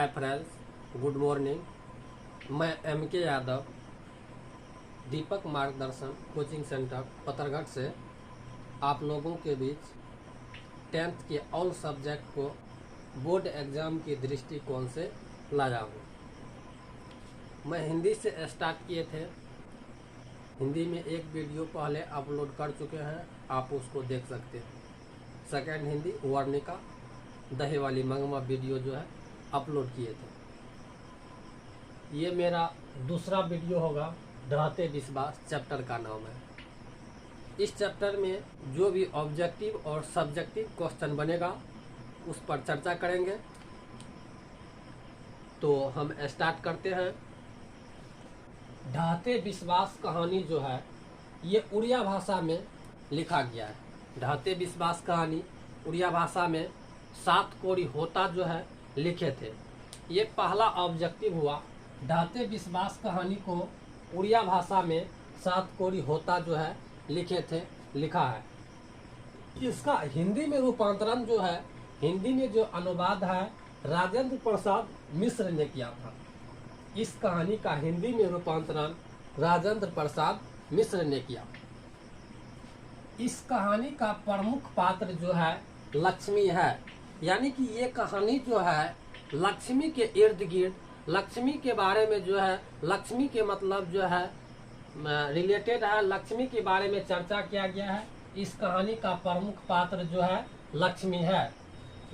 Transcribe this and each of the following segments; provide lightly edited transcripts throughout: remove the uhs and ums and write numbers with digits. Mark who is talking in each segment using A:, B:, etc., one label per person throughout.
A: Hi friends, good morning. मैं MK Yadav दीपक मार्गदर्शन coaching centre Patarghat से आप लोगों के बीच 10th के ऑल सब्जेक्ट को बोर्ड एग्ज़ाम की दृष्टिकोण से लाया हूँ। मैं हिंदी से स्टार्ट किए थे। हिंदी में एक वीडियो पहले अपलोड कर चुके हैं, आप उसको देख सकते हैं। सेकेंड हिंदी वर्णिका दही वाली मंगमा वीडियो जो है अपलोड किए थे। ये मेरा दूसरा वीडियो होगा। ढहते विश्वास चैप्टर का नाम है। इस चैप्टर में जो भी ऑब्जेक्टिव और सब्जेक्टिव क्वेश्चन बनेगा उस पर चर्चा करेंगे। तो हम स्टार्ट करते हैं। ढहते विश्वास कहानी जो है ये उड़िया भाषा में लिखा गया है। ढहते विश्वास कहानी उड़िया भाषा में 7 कोरी होता जो है लिखे थे। ये पहला ऑब्जेक्टिव हुआ। ढहते विश्वास कहानी को उड़िया भाषा में 7 कोरी होता जो है लिखे थे, लिखा है। इसका हिंदी में रूपांतरण जो है, हिंदी में जो अनुवाद है राजेंद्र प्रसाद मिश्र ने किया था। इस कहानी का हिंदी में रूपांतरण राजेंद्र प्रसाद मिश्र ने किया। इस कहानी का प्रमुख पात्र जो है लक्ष्मी है। यानी कि ये कहानी जो है लक्ष्मी के इर्द गिर्द, लक्ष्मी के बारे में जो है, लक्ष्मी के मतलब जो है रिलेटेड है, लक्ष्मी के बारे में चर्चा किया गया है। इस कहानी का प्रमुख पात्र जो है लक्ष्मी है।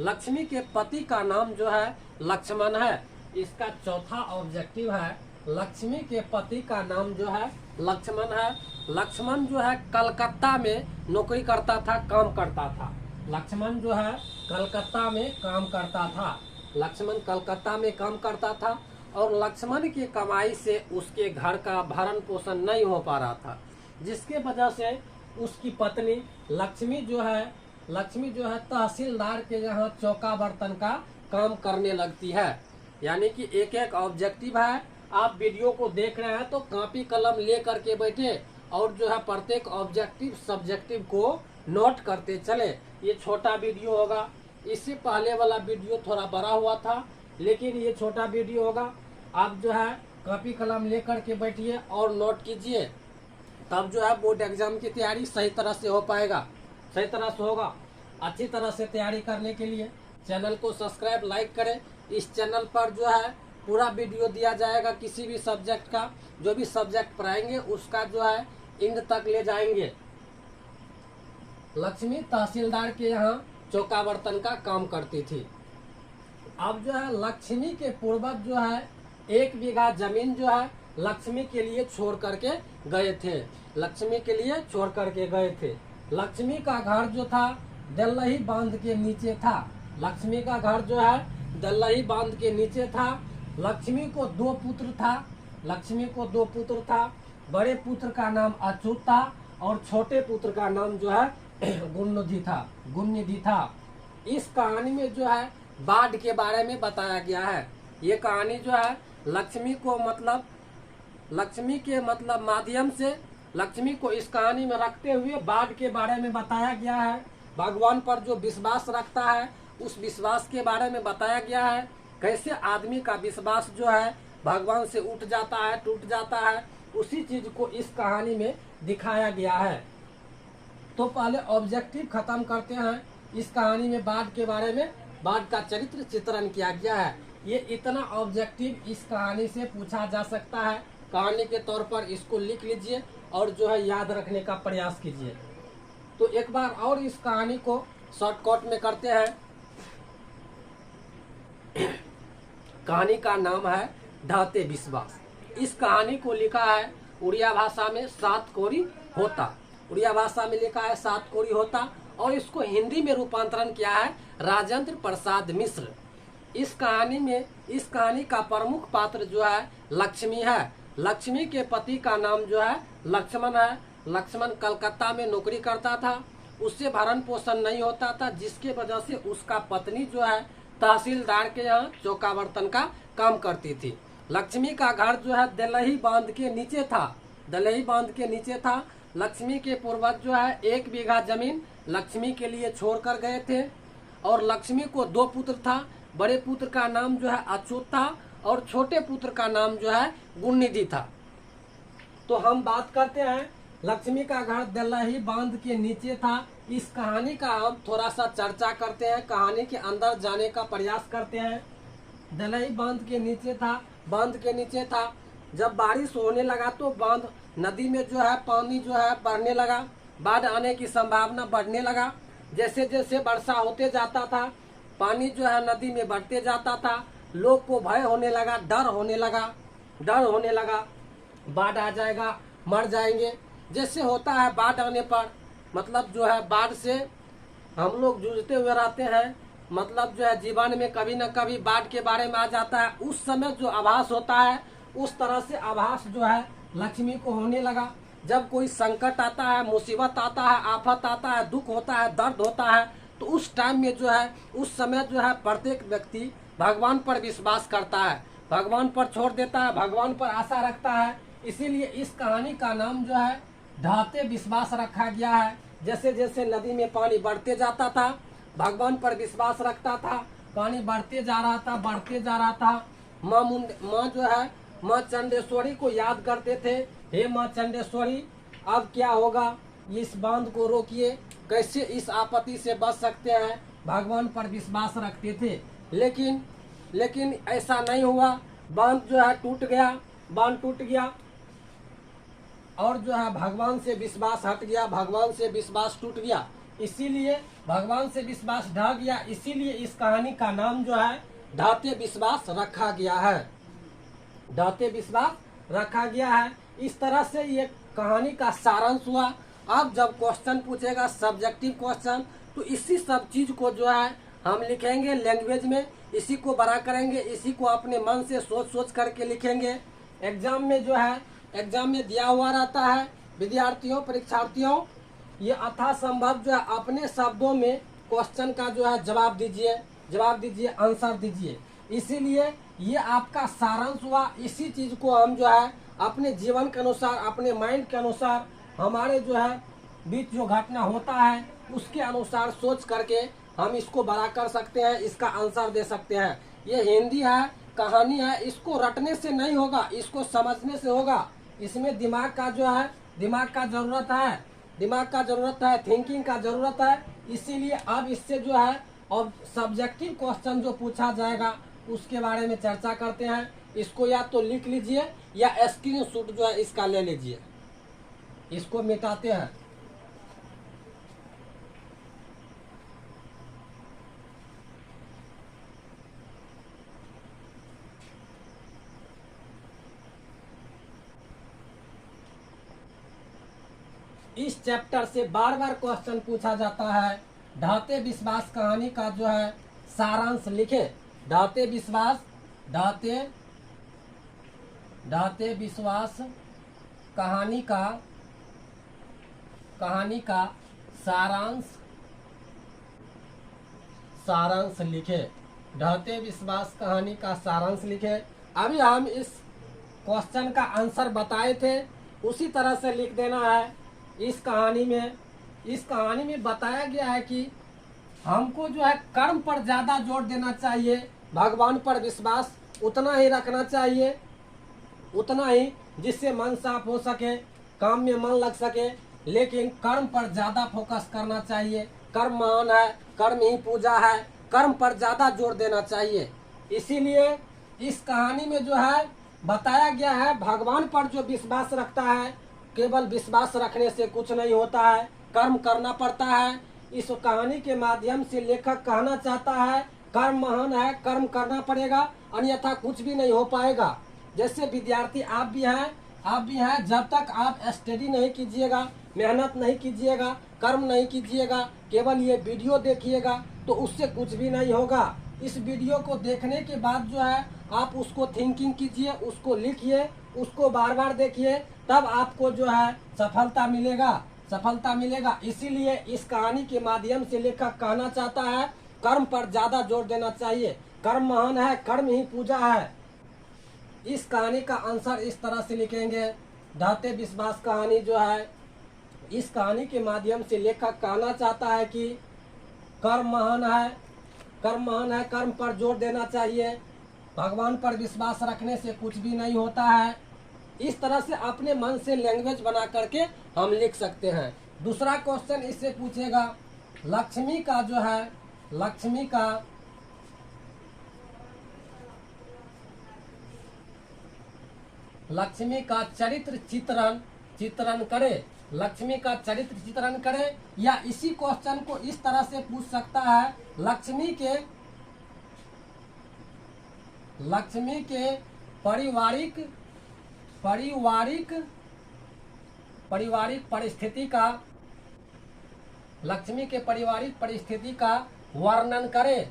A: लक्ष्मी के पति का नाम जो है लक्ष्मण है। इसका चौथा ऑब्जेक्टिव है लक्ष्मी के पति का नाम जो है लक्ष्मण है। लक्ष्मण जो है कलकत्ता में नौकरी करता था, काम करता था। लक्ष्मण जो है कलकत्ता में काम करता था। लक्ष्मण कलकत्ता में काम करता था और लक्ष्मण की कमाई से उसके घर का भरण पोषण नहीं हो पा रहा था, जिसके वजह से उसकी पत्नी लक्ष्मी जो है तहसीलदार के यहाँ चौका बर्तन का काम करने लगती है। यानी कि एक एक ऑब्जेक्टिव है। आप वीडियो को देख रहे हैं तो कॉपी कलम ले करके बैठे और जो है प्रत्येक ऑब्जेक्टिव सब्जेक्टिव को नोट करते चले। ये छोटा वीडियो होगा। इससे पहले वाला वीडियो थोड़ा बड़ा हुआ था, लेकिन ये छोटा वीडियो होगा। आप जो है कॉपी कलम लेकर के बैठिए और नोट कीजिए, तब जो है बोर्ड एग्जाम की तैयारी सही तरह से हो पाएगा, सही तरह से होगा। अच्छी तरह से तैयारी करने के लिए चैनल को सब्सक्राइब, लाइक करें। इस चैनल पर जो है पूरा वीडियो दिया जाएगा किसी भी सब्जेक्ट का। जो भी सब्जेक्ट पढ़ाएंगे उसका जो है एंड तक ले जाएंगे। लक्ष्मी तहसीलदार के यहाँ चौका बर्तन का काम करती थी। अब जो है लक्ष्मी के पूर्वज जो है 1 बीघा जमीन जो है लक्ष्मी के लिए छोड़ करके गए थे। लक्ष्मी के लिए छोड़ करके गए थे। लक्ष्मी का घर जो था दल्लही बांध के नीचे था। लक्ष्मी का घर जो है दल्लही बांध के नीचे था। लक्ष्मी को 2 पुत्र था। लक्ष्मी को 2 पुत्र था। बड़े पुत्र का नाम अच्युत था और छोटे पुत्र का नाम जो है गुणनिधि था। इस कहानी में जो है बाढ़ के बारे में बताया गया है। ये कहानी जो है लक्ष्मी के मतलब माध्यम से लक्ष्मी को इस कहानी में रखते हुए बाढ़ के बारे में बताया गया है। भगवान पर जो विश्वास रखता है उस विश्वास के बारे में बताया गया है। कैसे आदमी का विश्वास जो है भगवान से उठ जाता है, टूट जाता है, उसी चीज को इस कहानी में दिखाया गया है। तो पहले ऑब्जेक्टिव खत्म करते हैं। इस कहानी में बाढ़ के बारे में, बाढ़ का चरित्र चित्रण किया गया है। ये इतना ऑब्जेक्टिव इस कहानी से पूछा जा सकता है। कहानी के तौर पर इसको लिख लीजिए और जो है याद रखने का प्रयास कीजिए। तो एक बार और इस कहानी को शॉर्टकट में करते हैं। कहानी का नाम है ढहते विश्वास। इस कहानी को लिखा है उड़िया भाषा में 7 कोरी होता। उड़िया भाषा में लिखा है 7 कोरी होता और इसको हिंदी में रूपांतरण किया है राजेंद्र प्रसाद मिश्र। इस कहानी का प्रमुख पात्र जो है लक्ष्मी है। लक्ष्मी के पति का नाम जो है लक्ष्मण है। लक्ष्मण कलकत्ता में नौकरी करता था। उससे भरण पोषण नहीं होता था, जिसके वजह से उसका पत्नी जो है तहसीलदार के यहाँ चौका बर्तन का काम करती थी। लक्ष्मी का घर जो है दल्लही बांध के नीचे था। दल्लही बांध के नीचे था। लक्ष्मी के पूर्वज जो है 1 बीघा जमीन लक्ष्मी के लिए छोड़ कर गए थे और लक्ष्मी को 2 पुत्र था। बड़े पुत्र का नाम जो है अच्युत था और छोटे पुत्र का नाम जो है गुणनिधि था। तो हम बात करते हैं लक्ष्मी का घर दलही बांध के नीचे था। इस कहानी का हम थोड़ा सा चर्चा करते हैं, कहानी के अंदर जाने का प्रयास करते हैं। दलही बांध के नीचे था, बांध के नीचे था। जब बारिश होने लगा तो बांध नदी में जो है पानी जो है बढ़ने लगा, बाढ़ आने की संभावना बढ़ने लगा। जैसे जैसे वर्षा होते जाता था पानी जो है नदी में बढ़ते जाता था, लोग को भय होने लगा, डर होने लगा, बाढ़ आ जाएगा, मर जाएंगे। जैसे होता है बाढ़ आने पर, मतलब जो है बाढ़ से हम लोग जूझते हुए रहते हैं, मतलब जो है जीवन में कभी न कभी बाढ़ के बारे में आ जाता है। उस समय जो आभास होता है उस तरह से आभास जो है लक्ष्मी को होने लगा। जब कोई संकट आता है, मुसीबत आता है, आफत आता है, दुख होता है, दर्द होता है, तो उस टाइम में जो है उस समय जो है प्रत्येक व्यक्ति भगवान पर विश्वास करता है, भगवान पर छोड़ देता है, भगवान पर आशा रखता है। इसीलिए इस कहानी का नाम जो है ढाते विश्वास रखा गया है। जैसे जैसे नदी में पानी बढ़ते जाता था, भगवान पर विश्वास रखता था, पानी बढ़ते जा रहा था। माँ जो है माँ चंडेश्वरी को याद करते थे, हे माँ चंडेश्वरी अब क्या होगा, इस बांध को रोकिए, कैसे इस आपत्ति से बच सकते हैं। भगवान पर विश्वास रखते थे, लेकिन ऐसा नहीं हुआ। बांध जो है टूट गया और जो है भगवान से विश्वास हट गया, भगवान से विश्वास टूट गया, इसीलिए भगवान से विश्वास ढह गया। इसीलिए इस कहानी का नाम जो है ढाते विश्वास रखा गया है, ढाते विश्वास रखा गया है। इस तरह से ये कहानी का सारांश हुआ। अब जब क्वेश्चन पूछेगा सब्जेक्टिव क्वेश्चन, तो इसी सब चीज को जो है हम लिखेंगे लैंग्वेज में, इसी को बड़ा करेंगे, इसी को अपने मन से सोच करके लिखेंगे। एग्जाम में जो है एग्जाम में दिया हुआ रहता है विद्यार्थियों, परीक्षार्थियों, ये यथासंभव जो है अपने शब्दों में क्वेश्चन का जो है जवाब दीजिए, आंसर दीजिए। इसीलिए ये आपका सारांश हुआ। इसी चीज को हम जो है अपने जीवन के अनुसार, अपने माइंड के अनुसार, हमारे जो है बीच जो घटना होता है उसके अनुसार सोच करके हम इसको बड़ा कर सकते हैं, इसका आंसर दे सकते हैं। ये हिंदी है, कहानी है, इसको रटने से नहीं होगा, इसको समझने से होगा। इसमें दिमाग का जरूरत है, थिंकिंग का जरूरत है। इसीलिए अब इससे जो है और सब्जेक्टिव क्वेश्चन जो पूछा जाएगा उसके बारे में चर्चा करते हैं। इसको या तो लिख लीजिए या स्क्रीनशॉट जो है इसका ले लीजिए। इसको मिटाते हैं। इस चैप्टर से बार बार क्वेश्चन पूछा जाता है। ढाते विश्वास कहानी का जो है सारांश लिखे। ढाते विश्वास कहानी का सारांश लिखे। ढाते विश्वास कहानी का सारांश लिखे। अभी हम इस क्वेश्चन का आंसर बताए थे, उसी तरह से लिख देना है। इस कहानी में बताया गया है कि हमको जो है कर्म पर ज्यादा जोर देना चाहिए, भगवान पर विश्वास उतना ही रखना चाहिए, उतना ही जिससे मन साफ हो सके, काम में मन लग सके, लेकिन कर्म पर ज्यादा फोकस करना चाहिए। कर्म महान है, कर्म ही पूजा है, कर्म पर ज्यादा जोर देना चाहिए। इसीलिए इस कहानी में जो है बताया गया है भगवान पर जो विश्वास रखता है, केवल विश्वास रखने से कुछ नहीं होता है, कर्म करना पड़ता है। इस कहानी के माध्यम से लेखक कहना चाहता है कर्म महान है, कर्म करना पड़ेगा, अन्यथा कुछ भी नहीं हो पाएगा। जैसे विद्यार्थी आप भी हैं, जब तक आप स्टडी नहीं कीजिएगा, मेहनत नहीं कीजिएगा, कर्म नहीं कीजिएगा, केवल ये वीडियो देखिएगा, तो उससे कुछ भी नहीं होगा। इस वीडियो को देखने के बाद जो है आप उसको थिंकिंग कीजिए, उसको लिखिए, उसको बार बार देखिए, तब आपको जो है सफलता मिलेगा। इसीलिए इस कहानी के माध्यम से लेखक कहना चाहता है कर्म पर ज्यादा जोर देना चाहिए, कर्म महान है, कर्म ही पूजा है। इस कहानी का आंसर इस तरह से लिखेंगे। ढाते विश्वास कहानी जो है, इस कहानी के माध्यम से लेखक कहना चाहता है कि कर्म महान है, कर्म महान है, कर्म पर जोर देना चाहिए, भगवान पर विश्वास रखने से कुछ भी नहीं होता है। इस तरह से अपने मन से लैंग्वेज बना करके हम लिख सकते हैं। दूसरा क्वेश्चन इससे पूछेगा, लक्ष्मी का जो है, लक्ष्मी का चरित्र चित्रण करे, लक्ष्मी का चरित्र चित्रण करे। या इसी क्वेश्चन को इस तरह से पूछ सकता है, लक्ष्मी के पारिवारिक परिस्थिति का, लक्ष्मी के पारिवारिक परिस्थिति का वर्णन करे,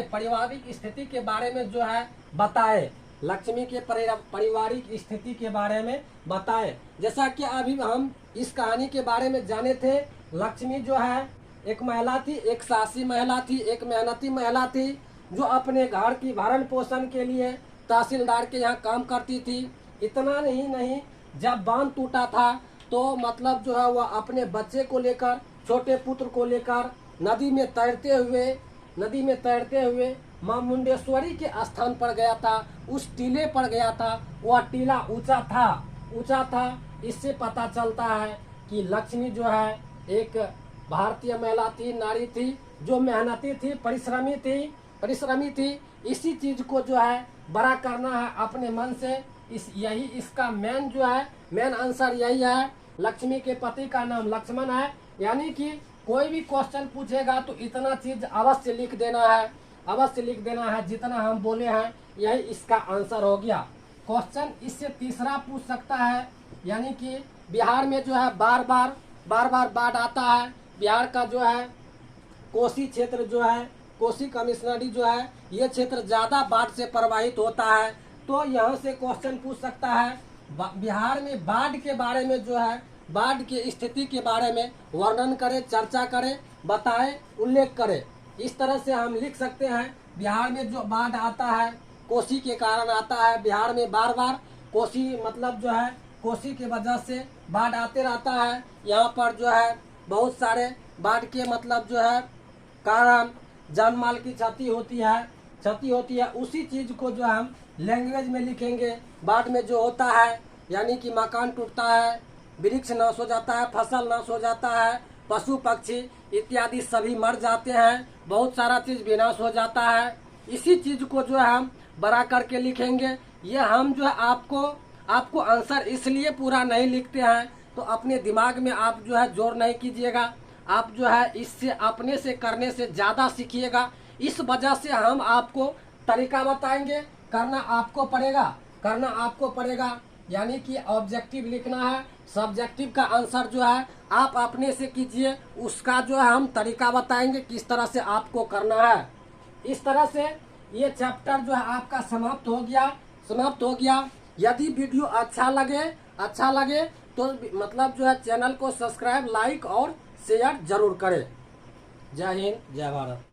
A: पारिवारिक स्थिति के बारे में जो है बताए, लक्ष्मी के पारिवारिक स्थिति के बारे में बताए। जैसा कि अभी हम इस कहानी के बारे में जाने थे, लक्ष्मी जो है एक महिला थी, एक साहसी महिला थी, एक मेहनती महिला थी, जो अपने घर की भरण पोषण के लिए तहसीलदार के यहाँ काम करती थी। इतना नहीं, जब बांध टूटा था तो मतलब जो है वह अपने बच्चे को लेकर, छोटे पुत्र को लेकर नदी में तैरते हुए मां मुंडेश्वरी के स्थान पर गया था, उस टीले पर गया था। वह टीला ऊंचा था। इससे पता चलता है कि लक्ष्मी जो है एक भारतीय महिला थी, नारी थी, जो मेहनती थी, परिश्रमी थी। इसी चीज को जो है बड़ा करना है अपने मन से। यही इसका मेन आंसर यही है। लक्ष्मी के पति का नाम लक्ष्मण है। यानी कि कोई भी क्वेश्चन पूछेगा तो इतना चीज अवश्य लिख देना है जितना हम बोले हैं, यही इसका आंसर हो गया। क्वेश्चन इससे तीसरा पूछ सकता है, यानी कि बिहार में जो है बार बार बाढ़ आता है। बिहार का जो है कोसी क्षेत्र जो है, कोसी कमिश्नरी जो है, ये क्षेत्र ज्यादा बाढ़ से प्रभावित होता है। तो यहाँ से क्वेश्चन पूछ सकता है, बिहार में बाढ़ के बारे में जो है, बाढ़ की स्थिति के बारे में वर्णन करे, चर्चा करे, बताए, उल्लेख करे। इस तरह से हम लिख सकते हैं। बिहार में जो बाढ़ आता है कोसी के कारण आता है। बिहार में बार कोसी मतलब जो है कोसी के वजह से बाढ़ आते रहता है। यहाँ पर जो है बहुत सारे बाढ़ के मतलब जो है कारण जान माल की क्षति होती है। उसी चीज को जो हम लैंग्वेज में लिखेंगे। बाढ़ में जो होता है, यानी कि मकान टूटता है, वृक्ष नाश हो जाता है, फसल नाश हो जाता है, पशु पक्षी इत्यादि सभी मर जाते हैं, बहुत सारा चीज विनाश हो जाता है। इसी चीज को जो है हम बड़ा करके लिखेंगे। ये हम जो है आपको आंसर इसलिए पूरा नहीं लिखते हैं, तो अपने दिमाग में आप जो है जोर नहीं कीजिएगा। आप जो है इससे अपने से करने से ज्यादा सीखिएगा। इस वजह से हम आपको तरीका बताएंगे, करना आपको पड़ेगा। यानी कि ऑब्जेक्टिव लिखना है, सब्जेक्टिव का आंसर जो है आप अपने से कीजिए। उसका जो है हम तरीका बताएंगे किस तरह से आपको करना है। इस तरह से ये चैप्टर जो है आपका समाप्त हो गया। यदि वीडियो अच्छा लगे तो मतलब जो है चैनल को सब्सक्राइब, लाइक और शेयर जरूर करें। जय हिंद, जय भारत।